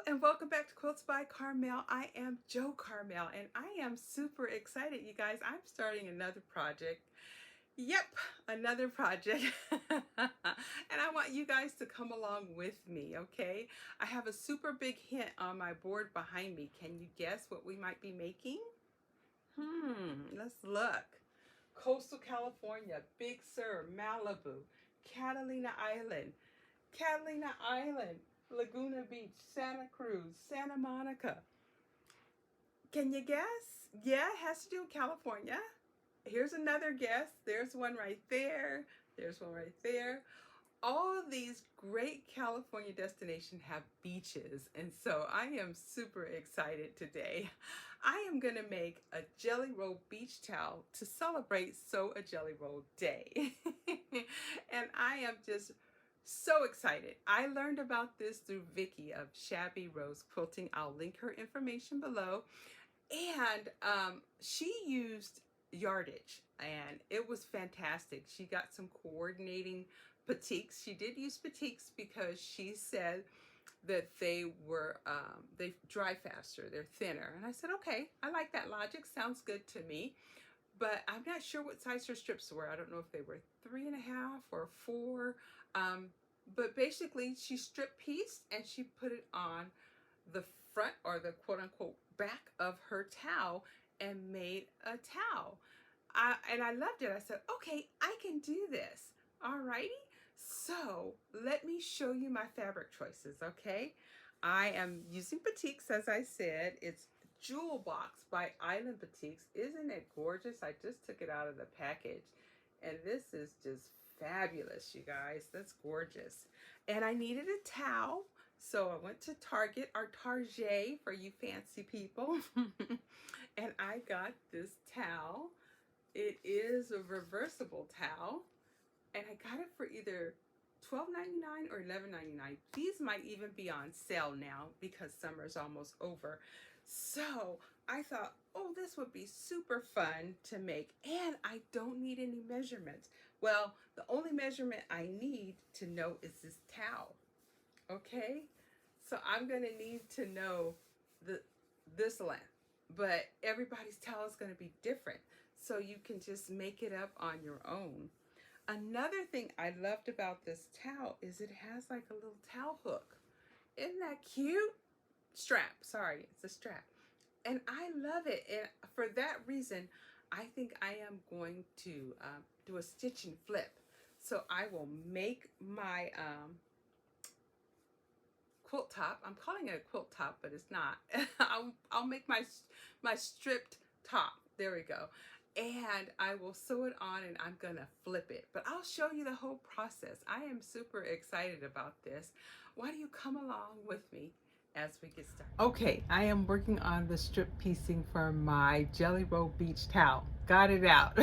And welcome back to Quilts by Carmel. I am JOCARMEL and I am super excited, you guys. I'm starting another project. Yep, another project. And I want you guys to come along with me, okay? I have a super big hint on my board behind me. Can you guess what we might be making? Let's look. Coastal California, Big Sur, Malibu, Catalina Island, Laguna Beach, Santa Cruz, Santa Monica. Can you guess? Yeah, it has to do with California. Here's another guess. There's one right there. There's one right there. All of these great California destinations have beaches, and so I am super excited today. I am going to make a Jelly Roll beach towel to celebrate So a Jelly Roll Day. And I am just so excited. I learned about this through Vicky of Shabby Rose Quilting. I'll link her information below. And she used yardage and it was fantastic. She got some coordinating batiks. She did use batiks because she said that they dry faster, they're thinner. And I said, okay, I like that logic. Sounds good to me. But I'm not sure what size her strips were. I don't know if they were 3.5 or 4. But basically she strip pieced and she put it on the front or the quote unquote back of her towel and made a towel. And I loved it. I said, okay, I can do this. Alrighty. So let me show you my fabric choices, okay? I am using batiks, as I said. It's Jewel Box by Island Batiks. Isn't it gorgeous? I just took it out of the package. And this is just fabulous, you guys. That's gorgeous. And I needed a towel. So I went to Target or Target for you fancy people. And I got this towel. It is a reversible towel. And I got it for either $12.99 or $11.99. These might even be on sale now because summer's almost over. So I thought, oh, this would be super fun to make. And I don't need any measurements. Well, the only measurement I need to know is this towel. Okay? So I'm going to need to know this length. But everybody's towel is going to be different. So you can just make it up on your own. Another thing I loved about this towel is it has like a little towel hook. Isn't that cute? Strap. Sorry, it's a strap. And I love it. And for that reason, I think I am going to do a stitch and flip. So I will make my quilt top. I'm calling it a quilt top, but it's not. I'll make my stripped top. There we go. And I will sew it on and I'm gonna flip it. But I'll show you the whole process. I am super excited about this. Why do you come along with me as we get started? Okay, I am working on the strip piecing for my Jelly Roll beach towel. Got it out.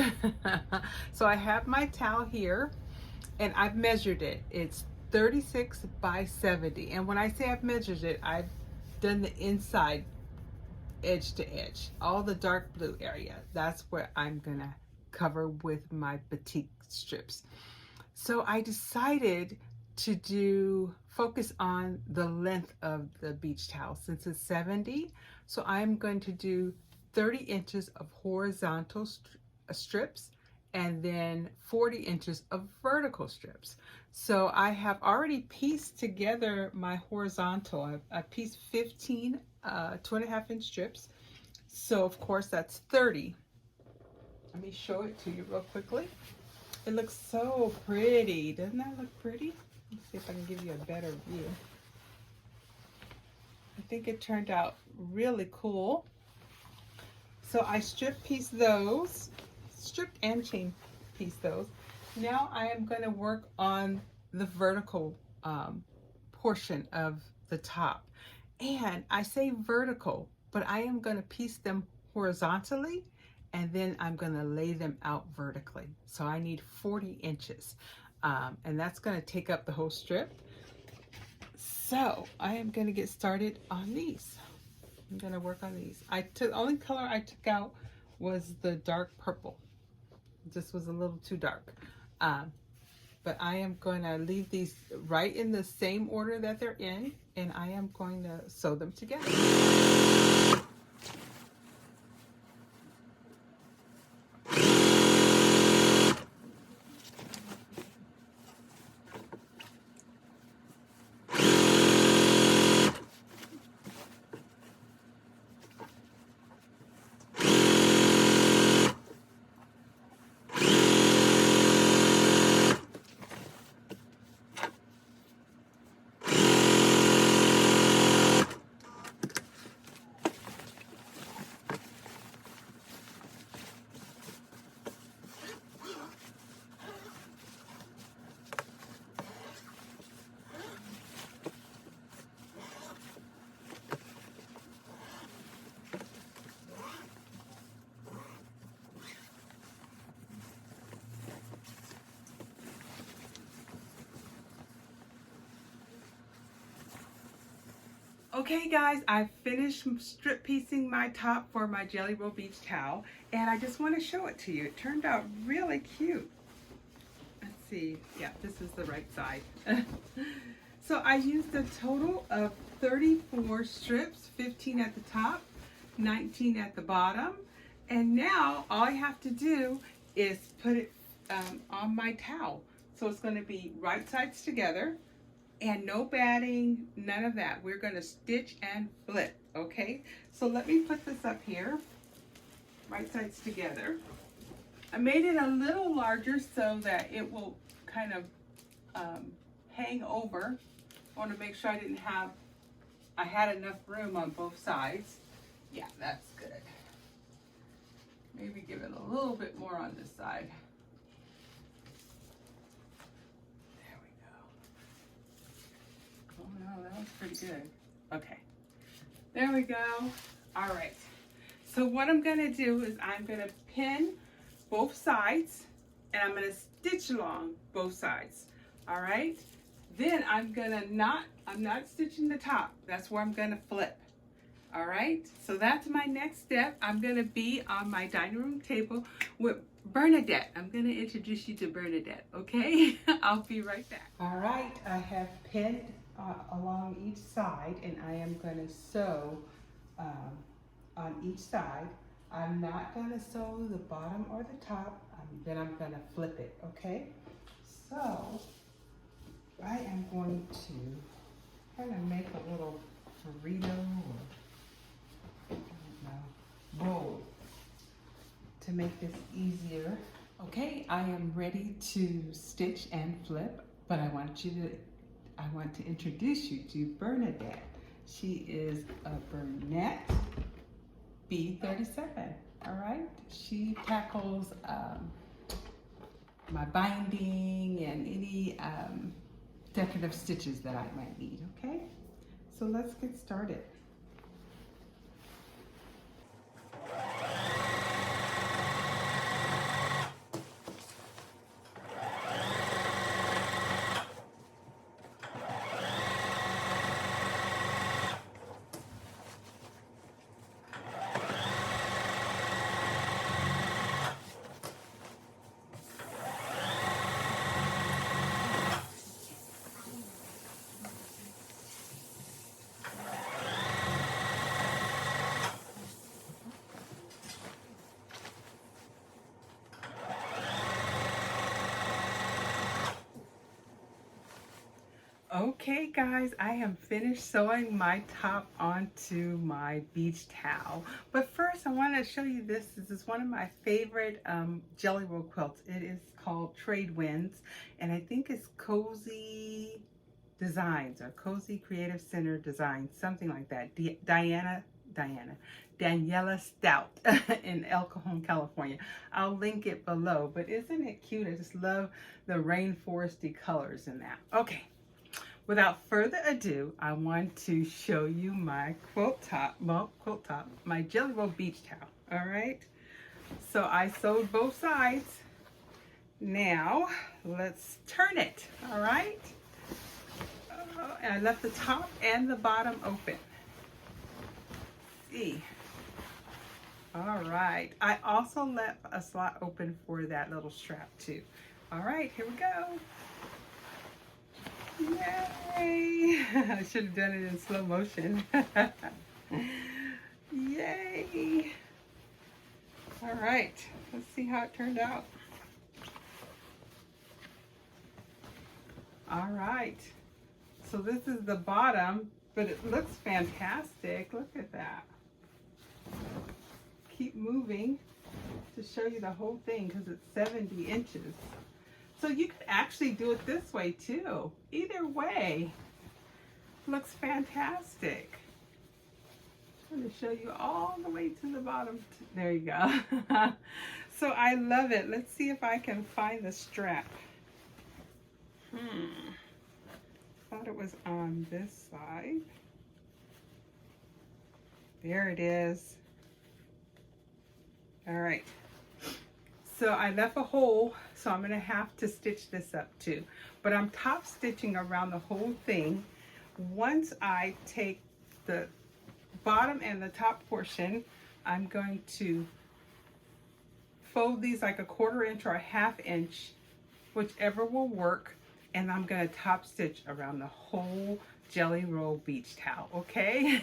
So I have my towel here and I've measured it. It's 36 by 70. And when I say I've measured it, I've done the inside edge to edge, all the dark blue area. That's where I'm gonna cover with my batik strips. So I decided to focus on the length of the beach towel since it's 70. So I'm going to do 30 inches of horizontal strips and then 40 inches of vertical strips. So I have already pieced together my horizontal. I pieced 15 2.5-inch strips. So of course that's 30. Let me show it to you real quickly. It looks so pretty. Doesn't that look pretty? Let's see if I can give you a better view. I think it turned out really cool. So I strip piece those, stripped and chain piece those. Now I am going to work on the vertical portion of the top. And I say vertical, but I am going to piece them horizontally and then I'm going to lay them out vertically. So I need 40 inches and that's going to take up the whole strip. So I am going to get started on these. I'm going to work on these. The only color I took out was the dark purple. This was a little too dark. But I am going to leave these right in the same order that they're in. and I am going to sew them together. Okay guys, I finished strip piecing my top for my Jelly Roll Beach towel, and I just want to show it to you. It turned out really cute. Let's see, yeah, this is the right side. So I used a total of 34 strips, 15 at the top, 19 at the bottom, and now all I have to do is put it on my towel. So it's going to be right sides together, and no batting, none of that. We're going to stitch and flip, okay? So let me put this up here, right sides together. I made it a little larger so that it will kind of hang over. I want to make sure I had enough room on both sides. Yeah, that's good. Maybe give it a little bit more on this side. Oh no, that was pretty good. Okay, there we go. All right, so what I'm gonna do is I'm gonna pin both sides and I'm gonna stitch along both sides. All right, then I'm not stitching the top. That's where I'm gonna flip. All right, so that's my next step. I'm gonna be on my dining room table with Bernadette. I'm gonna introduce you to Bernadette, okay? I'll be right back. All right, I have pinned along each side, and I am going to sew on each side. I'm not going to sew the bottom or the top, then I'm going to flip it, okay? So I am going to kind of make a little burrito or I don't know, bowl to make this easier. Okay, I am ready to stitch and flip, but I want to introduce you to Bernadette. She is a Burnett B37, all right? She tackles my binding and any decorative stitches that I might need, okay? So let's get started. Okay guys, I am finished sewing my top onto my beach towel. But first I want to show you this. This is one of my favorite Jelly Roll quilts. It is called Trade Winds, and I think it's Cozy Designs or Cozy Creative Center Designs, something like that. Daniela Stout in El Cajon, California. I'll link it below, but isn't it cute? I just love the rainforesty colors in that. Okay. Without further ado, I want to show you my quilt top, my Jelly Roll beach towel, all right? So I sewed both sides. Now, let's turn it, all right? And I left the top and the bottom open. See? All right. I also left a slot open for that little strap too. All right, here we go. Yay! I should have done it in slow motion. Yay! All right, let's see how it turned out. All right, so this is the bottom, but it looks fantastic. Look at that. Keep moving to show you the whole thing because it's 70 inches. So you could actually do it this way too. Either way, looks fantastic. I'm going to show you all the way to the bottom. There you go. So I love it. Let's see if I can find the strap. Thought it was on this side. There it is. All right. So I left a hole, so I'm going to have to stitch this up too. But I'm top stitching around the whole thing. Once I take the bottom and the top portion, I'm going to fold these like a 1/4 inch or a 1/2 inch, whichever will work, and I'm going to top stitch around the whole Jelly Roll beach towel, okay?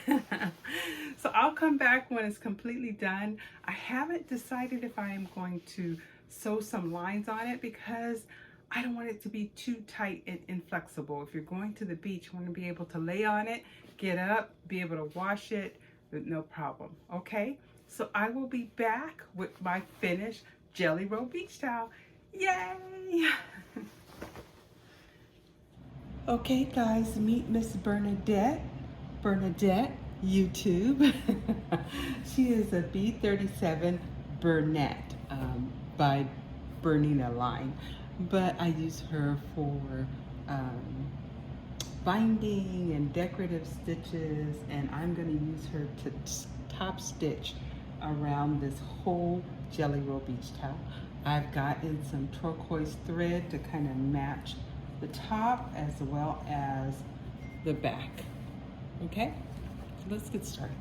So I'll come back when it's completely done. I haven't decided if I am going to sew some lines on it because I don't want it to be too tight and inflexible. If you're going to the beach, you want to be able to lay on it, get up, be able to wash it with no problem, okay? So I will be back with my finished Jelly Roll beach towel. Yay! Okay guys, meet Miss Bernadette. Bernadette, YouTube. She is a B37 Burnett by Bernina line. But I use her for binding and decorative stitches, and I'm going to use her to top stitch around this whole Jelly Roll beach towel. I've gotten some turquoise thread to kind of match the top as well as the back. Okay, so let's get started.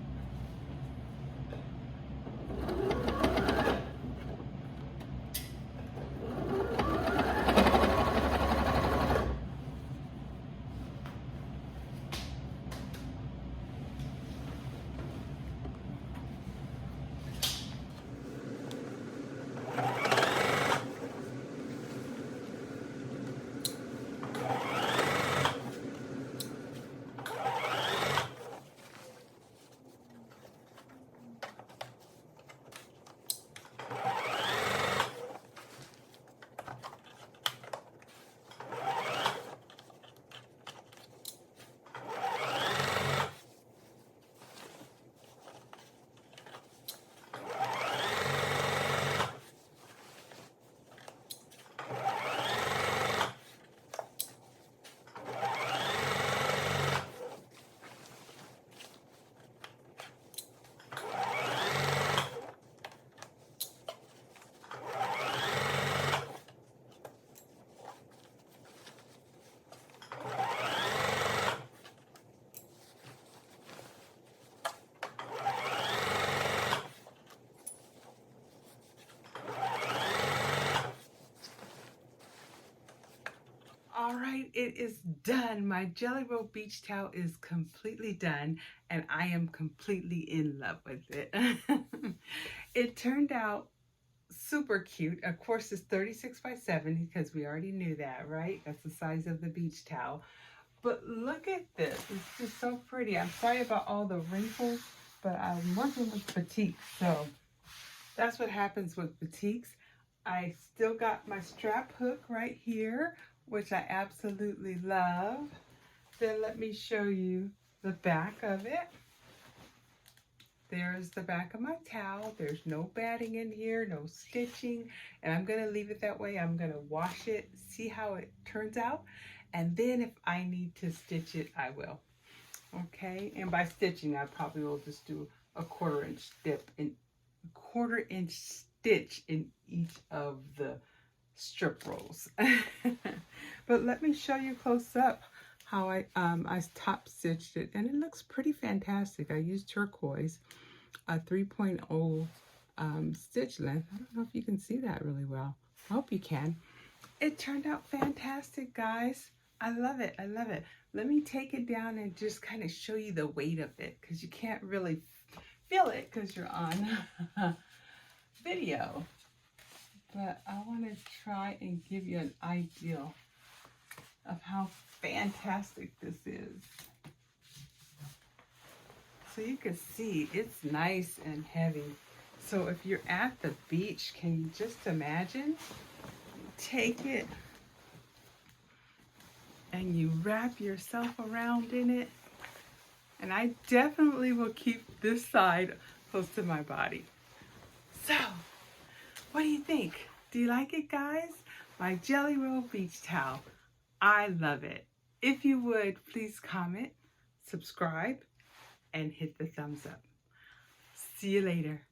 All right, it is done. My Jelly Roll beach towel is completely done, and I am completely in love with it. It turned out super cute. Of course, it's 36 by 70 because we already knew that, right? That's the size of the beach towel. But look at this. It's just so pretty. I'm sorry about all the wrinkles, but I'm working with batiks, so that's what happens with batiks. I still got my strap hook right here, which I absolutely love. Then let me show you the back of it. There's the back of my towel. There's no batting in here, no stitching, and I'm going to leave it that way. I'm going to wash it, see how it turns out, and then if I need to stitch it, I will. Okay, and by stitching, I probably will just do a 1/4 inch dip in 1/4 inch stitch in each of the strip rolls. But let me show you close up how I top stitched it, and it looks pretty fantastic. I used turquoise, a 3.0 stitch length. I don't know if you can see that really well. I hope you can. It turned out fantastic, guys. I love it. I love it. Let me take it down and just kind of show you the weight of it, because you can't really feel it because you're on video. But I want to try and give you an idea of how fantastic this is. So you can see it's nice and heavy. So if you're at the beach, can you just imagine? Take it and you wrap yourself around in it. And I definitely will keep this side close to my body. So, what do you think? Do you like it, guys? My Jelly Roll beach towel. I love it. If you would, please comment, subscribe, and hit the thumbs up. See you later.